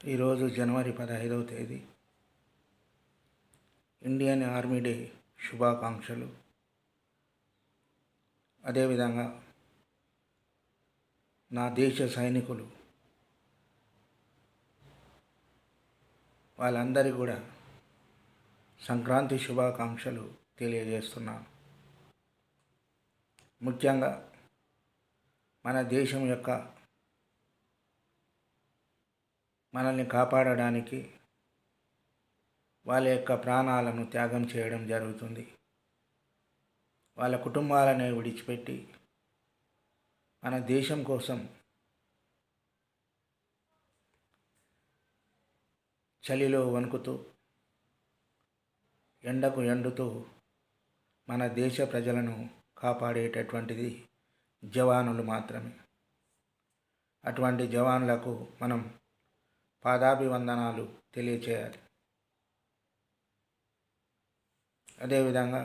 ఈరోజు జనవరి 15వ తేదీ ఇండియన్ ఆర్మీ డే శుభాకాంక్షలు. అదేవిధంగా నా దేశ సైనికులు వాళ్ళందరికీ కూడా సంక్రాంతి శుభాకాంక్షలు తెలియజేస్తున్నాను. ముఖ్యంగా మన దేశం యొక్క మనల్ని కాపాడడానికి వాళ్ళ యొక్క ప్రాణాలను త్యాగం చేయడం జరుగుతుంది. వాళ్ళ కుటుంబాలను విడిచిపెట్టి మన దేశం కోసం చలిలో వణుకుతూ ఎండకు ఎండుతూ మన దేశ ప్రజలను కాపాడేటటువంటిది జవానులు మాత్రమే. అటువంటి జవాన్లకు మనం పాదాభివందనాలు తెలియచేయాలి. అదేవిధంగా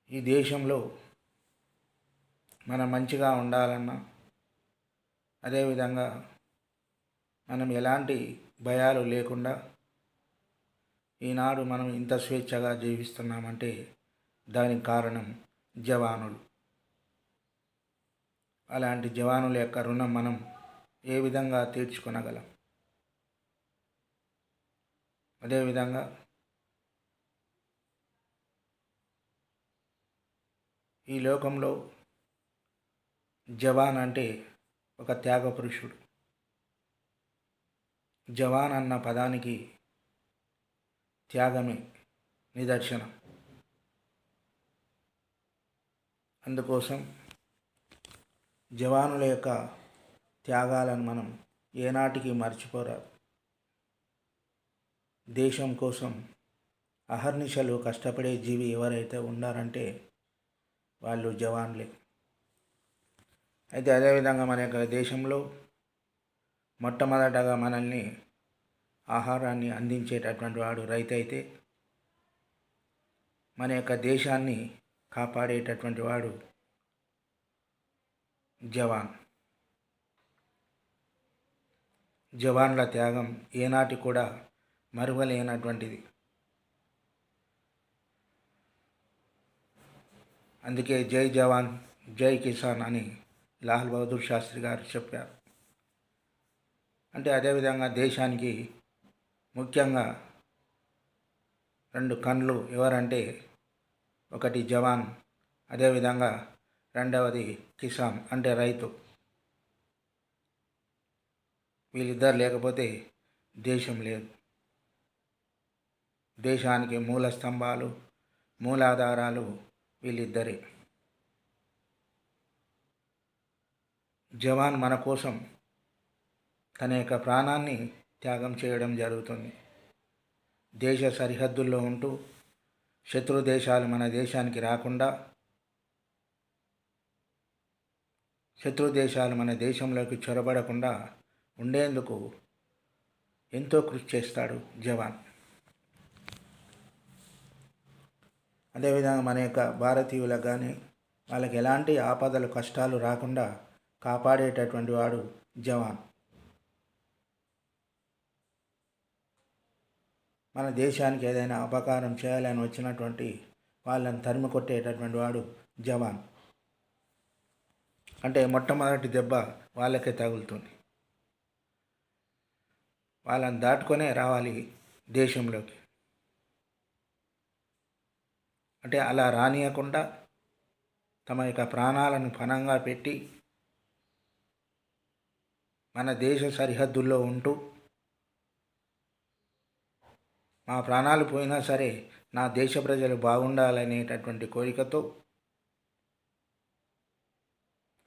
ఈ దేశంలో మనం మంచిగా ఉండాలన్నా, అదేవిధంగా మనం ఎలాంటి భయాలు లేకుండా ఈనాడు మనం ఇంత స్వేచ్ఛగా జీవిస్తున్నామంటే దానికి కారణం జవానులు. అలాంటి జవానుల యొక్క రుణం మనం ఏ విధంగా తీర్చుకొనగలం? అదేవిధంగా ఈ లోకంలో జవాన్ అంటే ఒక త్యాగ పురుషుడు. జవాన్ అన్న పదానికి త్యాగమే నిదర్శనం. అందుకోసం జవానుల యొక్క త్యాగాలను మనం ఏనాటికి మర్చిపోరాదు. దేశం కోసం అహర్నిశలు కష్టపడే జీవి ఎవరైతే ఉన్నారంటే వాళ్ళు జవాన్లే. అయితే అదేవిధంగా మన యొక్క దేశంలో మొట్టమొదటగా మనల్ని ఆహారాన్ని అందించేటటువంటి వాడు రైతు అయితే, మన యొక్క దేశాన్ని కాపాడేటటువంటి వాడు జవాన్. జవాన్ల త్యాగం ఏనాటి కూడా మరువలేనటువంటిది. అందుకే జై జవాన్ జై కిసాన్ అని లాల్ బహదూర్ శాస్త్రి గారు చెప్పారు. అంటే అదేవిధంగా దేశానికి ముఖ్యంగా రెండు కళ్ళు ఎవరంటే ఒకటి జవాన్, అదేవిధంగా రెండవది కిసాన్ అంటే రైతు. వీళ్ళిద్దరు లేకపోతే దేశం లేదు. దేశానికి మూల స్తంభాలు, మూలాధారాలు వీళ్ళిద్దరే. జవాన్ మన కోసం తన యొక్క ప్రాణాన్ని త్యాగం చేయడం జరుగుతుంది. దేశ సరిహద్దుల్లో ఉంటూ శత్రు దేశాలు మన దేశానికి రాకుండా, శత్రు దేశాలు మన దేశంలోకి చొరబడకుండా ఉండేందుకు ఎంతో కృషి చేస్తాడు జవాన్. అదేవిధంగా మన యొక్క భారతీయులకు కానీ వాళ్ళకి ఎలాంటి ఆపదలు కష్టాలు రాకుండా కాపాడేటటువంటి వాడు జవాన్. మన దేశానికి ఏదైనా అపకారం చేయాలని వచ్చినటువంటి వాళ్ళని తరిమి కొట్టేటటువంటి వాడు జవాన్. అంటే మొట్టమొదటి దెబ్బ వాళ్ళకే తగులుతుంది. వాళ్ళని దాటుకొనే రావాలి దేశంలోకి. అంటే అలా రానియకుండా తమ యొక్క ప్రాణాలను పణంగా పెట్టి మన దేశ సరిహద్దుల్లో ఉంటూ, మా ప్రాణాలు పోయినా సరే నా దేశ ప్రజలు బాగుండాలనేటటువంటి కోరికతో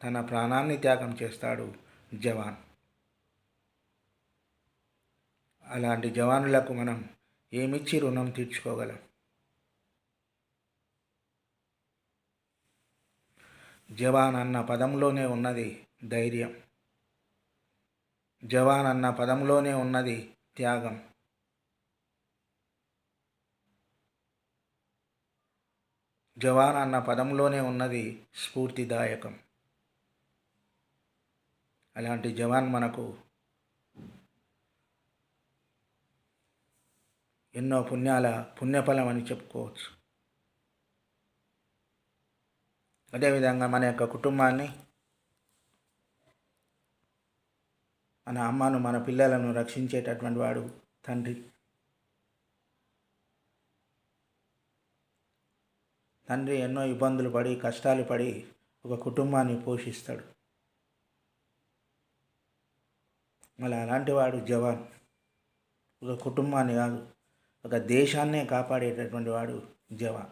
తన ప్రాణాన్ని త్యాగం చేస్తాడు జవాన్. అలాంటి జవానులకు మనం ఏమిచ్చి రుణం తీర్చుకోగలం? జవాన్ అన్న పదంలోనే ఉన్నది ధైర్యం. జవాన్ అన్న పదంలోనే ఉన్నది త్యాగం. జవాన్ అన్న పదంలోనే ఉన్నది స్ఫూర్తిదాయకం. అలాంటి జవాన్ మనకు ఎన్నో పుణ్యఫలం అని చెప్పుకోవచ్చు. అదేవిధంగా మన యొక్క కుటుంబాన్ని, మన అమ్మను, మన పిల్లలను రక్షించేటటువంటి వాడు తండ్రి. తండ్రి ఎన్నో ఇబ్బందులు పడి, కష్టాలు పడి ఒక కుటుంబాన్ని పోషిస్తాడు. మళ్ళీ అలాంటి వాడు జవాన్. ఒక కుటుంబాన్ని కాదు, ఒక దేశాన్నే కాపాడేటటువంటి వాడు జవాన్.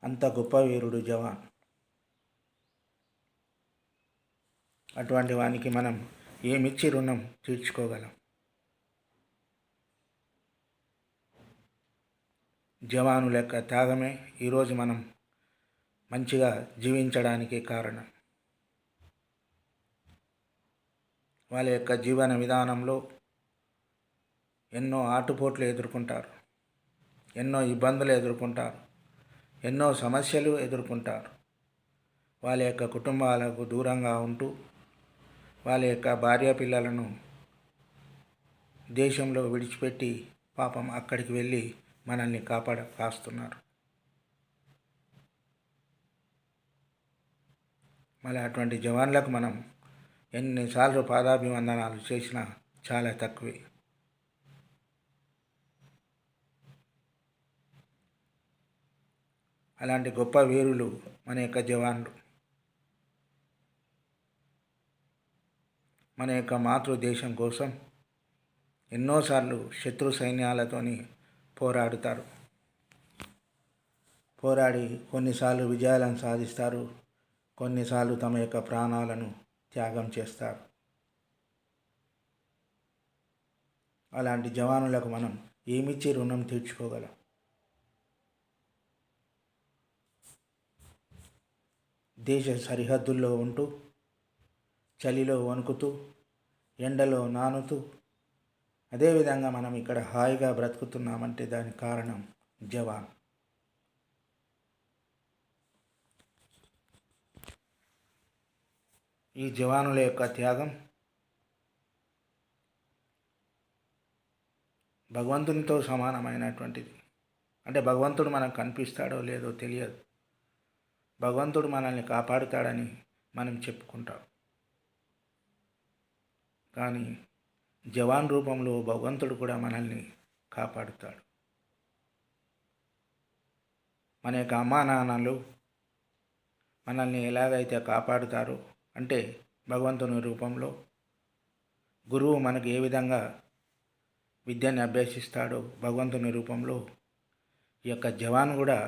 అంత గొప్ప వీరుడు జవాన్. అటువంటి వానికి మనం ఏమిచ్చి రుణం తీర్చుకోగలం? జవాను లెక్క త్యాగమే ఈరోజు మనం మంచిగా జీవించడానికి కారణం. వాళ్ళ యొక్క జీవన విధానంలో ఎన్నో ఆటుపోట్లు ఎదుర్కొంటారు, ఎన్నో ఇబ్బందులు ఎదుర్కొంటారు, ఎన్నో సమస్యలు ఎదుర్కొంటారు. వాళ్ళ యొక్క కుటుంబాలకు దూరంగా ఉంటూ వాళ్ళ యొక్క భార్య పిల్లలను దేశంలో విడిచిపెట్టి పాపం అక్కడికి వెళ్ళి మనల్ని కాస్తున్నారు. మళ్ళీ అటువంటి జవాన్లకు మనం ఎన్నిసార్లు పాదాభివందనాలు చేసినా చాలా తక్కువే. అలాంటి గొప్ప వీరులు మన యొక్క జవాన్లు. మన యొక్క మాతృదేశం కోసం ఎన్నోసార్లు శత్రు సైన్యాలతోని పోరాడి కొన్నిసార్లు విజయాలను సాధిస్తారు, కొన్నిసార్లు తమ యొక్క ప్రాణాలను త్యాగం చేస్తారు. అలాంటి జవానులకు మనం ఏమిచ్చి రుణం తీర్చుకోగలం? దేశ సరిహద్దుల్లో ఉంటూ, చలిలో వణుకుతూ, ఎండలో నానుతూ, అదేవిధంగా మనం ఇక్కడ హాయిగా బ్రతుకుతున్నామంటే దానికి కారణం జవాన్. ఈ జవానుల యొక్క త్యాగం భగవంతునితో సమానమైనటువంటిది. అంటే భగవంతుడు మనకు కనిపిస్తాడో లేదో తెలియదు, భగవంతుడు మనల్ని కాపాడుతాడని మనం చెప్పుకుంటాం. కానీ జవాన్ రూపంలో భగవంతుడు కూడా మనల్ని కాపాడుతాడు. మన యొక్క అమ్మా నాన్నలు మనల్ని ఎలాగైతే కాపాడుతారో, అంటే భగవంతుని రూపంలో గురువు మనకు ఏ విధంగా విద్యని అభ్యసిస్తాడో భగవంతుని రూపంలో, ఈ యొక్క జవాన్ కూడా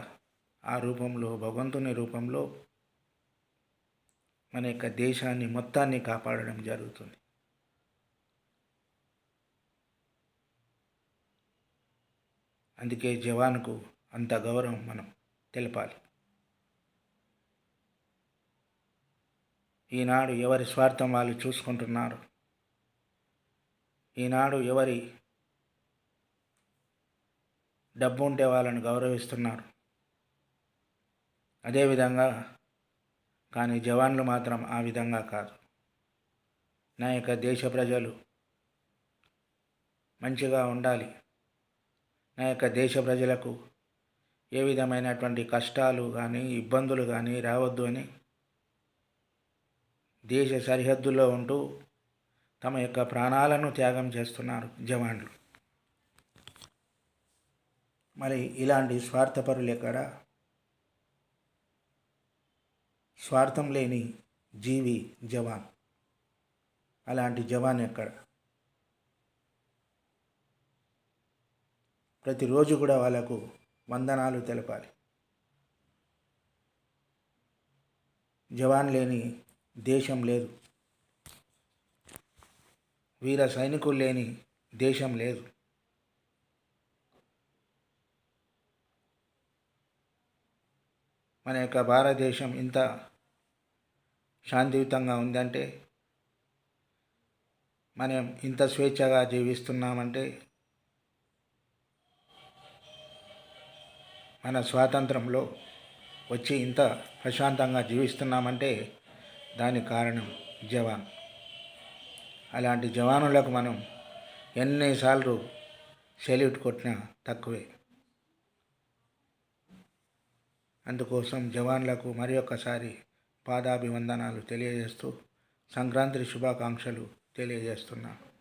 ఆ రూపంలో, భగవంతుని రూపంలో మన యొక్క దేశాన్ని మొత్తాన్ని కాపాడడం జరుగుతుంది. అందుకే జవాన్కు అంత గౌరవం మనం తెలపాలి. ఈనాడు ఎవరి స్వార్థం వాళ్ళు చూసుకుంటున్నారు. ఈనాడు ఎవరి డబ్బు ఉంటే వాళ్ళని గౌరవిస్తున్నారు. అదేవిధంగా కానీ జవాన్లు మాత్రం ఆ విధంగా కాదు. నా యొక్క దేశ ప్రజలు మంచిగా ఉండాలి, నా యొక్క దేశ ప్రజలకు ఏ విధమైనటువంటి కష్టాలు కానీ ఇబ్బందులు కానీ రావద్దు అని దేశ సరిహద్దుల్లో ఉంటూ తమ యొక్క ప్రాణాలను త్యాగం చేస్తున్నారు జవాన్లు. మరి ఇలాంటి స్వార్థపరులు ఎక్కడ? స్వార్థం లేని జీవి జవాన్. అలాంటి జవాన్ ఎక్కడ? ప్రతిరోజు కూడా వాళ్ళకు వందనాలు తెలపాలి. జవాన్ లేని దేశం లేదు, వీర సైనికులు లేని దేశం లేదు. మన యొక్క భారతదేశం ఇంత శాంతియుతంగా ఉందంటే, మనం ఇంత స్వేచ్ఛగా జీవిస్తున్నామంటే, మన స్వాతంత్రంలో వచ్చి ఇంత ప్రశాంతంగా జీవిస్తున్నామంటే దానికి కారణం జవాన్. అలాంటి జవానులకు మనం ఎన్నిసార్లు సెల్యూట్ కొట్టినా తక్కువే. అందుకోసం జవాన్లకు మరి ఒక్కసారి పాదాభివందనాలు తెలియజేస్తూ సంక్రాంతి శుభాకాంక్షలు తెలియజేస్తున్నాను.